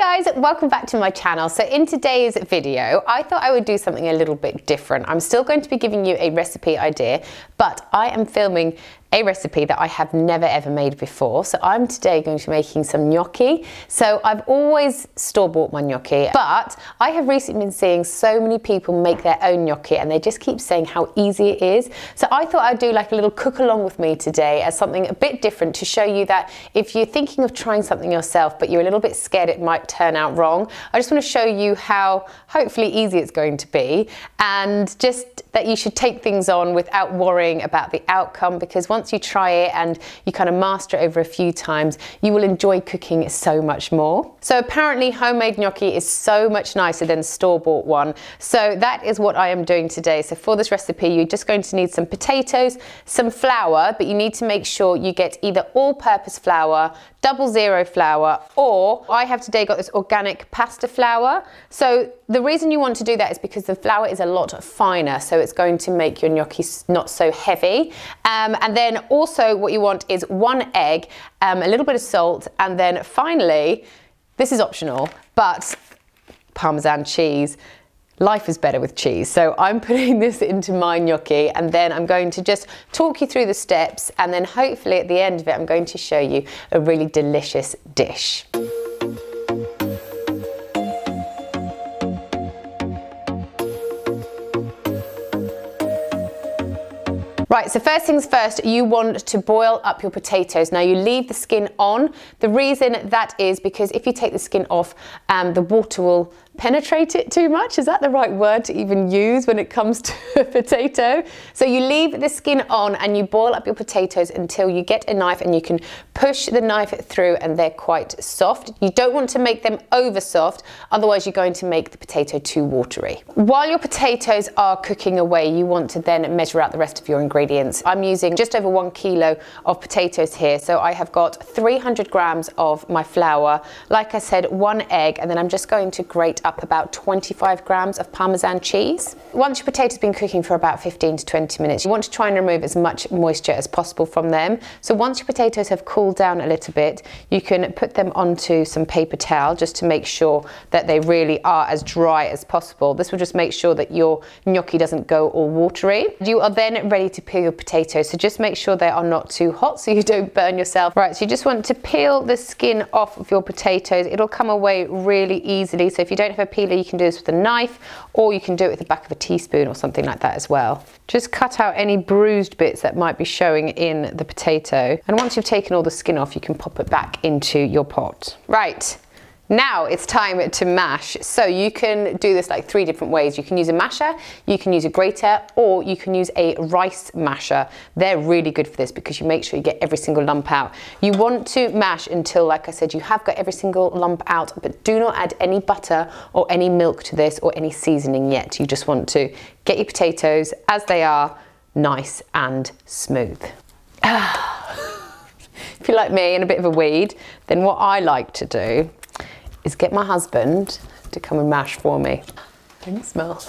Hi guys, welcome back to my channel. So in today's video, I thought I would do something a little bit different. I'm still going to be giving you a recipe idea, but I am filming a recipe that I have never ever made before. So I'm today going to be making some gnocchi. So I've always store-bought my gnocchi, but I have recently been seeing so many people make their own gnocchi and they just keep saying how easy it is. So I thought I'd do like a little cook along with me today as something a bit different to show you that if you're thinking of trying something yourself, but you're a little bit scared it might turn out wrong, I just want to show you how hopefully easy it's going to be, and just that you should take things on without worrying about the outcome, because once you try it and you kind of master it over a few times, you will enjoy cooking so much more. So apparently homemade gnocchi is so much nicer than store-bought one. So that is what I am doing today. So for this recipe, you're just going to need some potatoes, some flour, but you need to make sure you get either all-purpose flour, 00 flour, or I have today got this organic pasta flour. So the reason you want to do that is because the flour is a lot finer, so it's going to make your gnocchi not so heavy. And then also what you want is 1 egg, a little bit of salt, and then finally, this is optional, but parmesan cheese. Life is better with cheese. So I'm putting this into my gnocchi, and then I'm going to just talk you through the steps, and then hopefully at the end of it I'm going to show you a really delicious dish. Right, so first things first, you want to boil up your potatoes. Now you leave the skin on. The reason that is because if you take the skin off, the water will penetrate it too much. Is that the right word to even use when it comes to a potato? So you leave the skin on and you boil up your potatoes until you get a knife and you can push the knife through and they're quite soft. You don't want to make them over soft, otherwise you're going to make the potato too watery. While your potatoes are cooking away, you want to then measure out the rest of your ingredients. I'm using just over 1 kilo of potatoes here. So I have got 300 grams of my flour, like I said, 1 egg, and then I'm just going to grate up about 25 grams of parmesan cheese. Once your potatoes have been cooking for about 15 to 20 minutes, you want to try and remove as much moisture as possible from them. So once your potatoes have cooled down a little bit, you can put them onto some paper towel just to make sure that they really are as dry as possible. This will just make sure that your gnocchi doesn't go all watery. You are then ready to peel your potatoes, so just make sure they are not too hot so you don't burn yourself. Right, so you just want to peel the skin off of your potatoes. It'll come away really easily, so if you don't have a peeler, you can do this with a knife, or you can do it with the back of a teaspoon or something like that as well. Just cut out any bruised bits that might be showing in the potato, and once you've taken all the skin off, you can pop it back into your pot. Right. Now it's time to mash. So you can do this like 3 different ways. You can use a masher, you can use a grater, or you can use a rice masher. They're really good for this because you make sure you get every single lump out. You want to mash until, like I said, you have got every single lump out, but do not add any butter or any milk to this or any seasoning yet. You just want to get your potatoes as they are, nice and smooth. If you're like me and a bit of a weed, then what I like to do is get my husband to come and mash for me. Can you smell?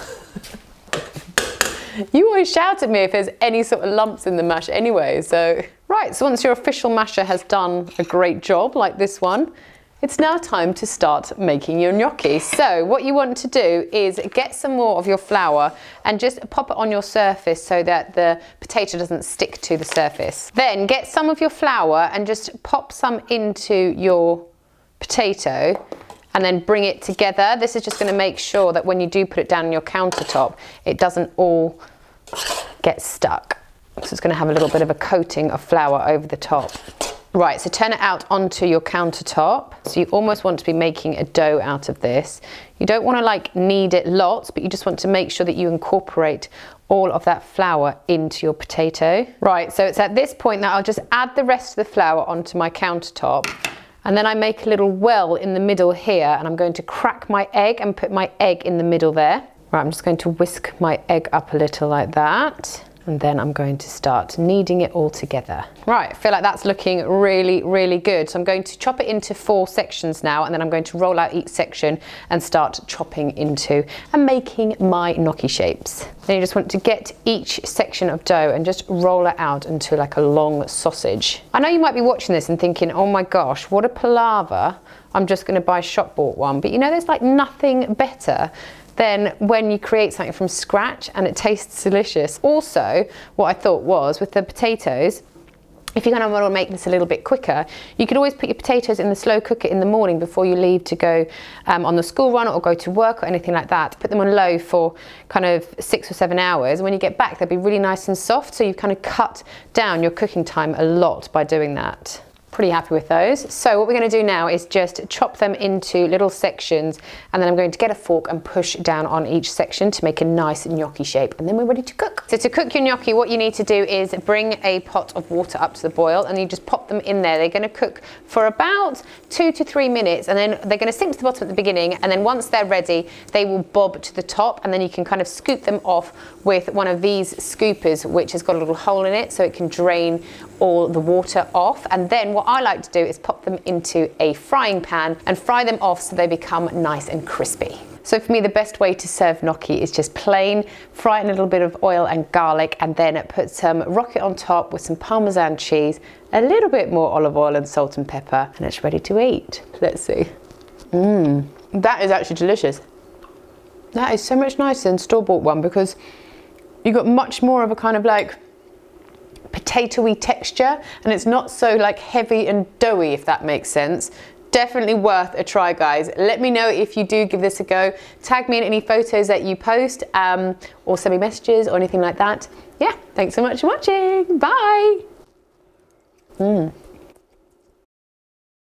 You always shout at me if there's any sort of lumps in the mash anyway, so. Right, so once your official masher has done a great job like this one, it's now time to start making your gnocchi. So what you want to do is get some more of your flour and just pop it on your surface so that the potato doesn't stick to the surface. Then get some of your flour and just pop some into your potato and then bring it together. This is just going to make sure that when you do put it down on your countertop, it doesn't all get stuck. So it's going to have a little bit of a coating of flour over the top. Right, so turn it out onto your countertop. So you almost want to be making a dough out of this. You don't want to like knead it lots, but you just want to make sure that you incorporate all of that flour into your potato. Right, so it's at this point that I'll just add the rest of the flour onto my countertop. And then I make a little well in the middle here, and I'm going to crack my egg and put my egg in the middle there. Right, I'm just going to whisk my egg up a little like that. And then I'm going to start kneading it all together. Right, I feel like that's looking really, really good. So I'm going to chop it into 4 sections now, and then I'm going to roll out each section and start chopping into and making my gnocchi shapes. Then you just want to get each section of dough and just roll it out into like a long sausage. I know you might be watching this and thinking, oh my gosh, what a palaver I'm just going to buy shop bought one. But you know, there's like nothing better than when you create something from scratch and it tastes delicious. Also, what I thought was with the potatoes, if you kind of want to make this a little bit quicker, you could always put your potatoes in the slow cooker in the morning before you leave to go on the school run or go to work or anything like that. Put them on low for kind of 6 or 7 hours. When you get back, they'll be really nice and soft. So you've kind of cut down your cooking time a lot by doing that. Pretty happy with those. So what we're going to do now is just chop them into little sections, and then I'm going to get a fork and push down on each section to make a nice gnocchi shape, and then we're ready to cook. So to cook your gnocchi, what you need to do is bring a pot of water up to the boil, and you just pop them in there. They're going to cook for about 2 to 3 minutes, and then they're going to sink to the bottom at the beginning, and then once they're ready, they will bob to the top, and then you can kind of scoop them off with one of these scoopers, which has got a little hole in it so it can drain all the water off. And then what I like to do is pop them into a frying pan and fry them off so they become nice and crispy. So for me, the best way to serve gnocchi is just plain, fry it in a little bit of oil and garlic, and then put some rocket on top with some parmesan cheese, a little bit more olive oil and salt and pepper, and it's ready to eat. Let's see. That is actually delicious. That is so much nicer than store-bought one because you got much more of a kind of like potatoey texture, and it's not so like heavy and doughy, if that makes sense. Definitely worth a try, guys. Let me know if you do give this a go. Tag me in any photos that you post, or send me messages or anything like that. Yeah, thanks so much for watching. Bye.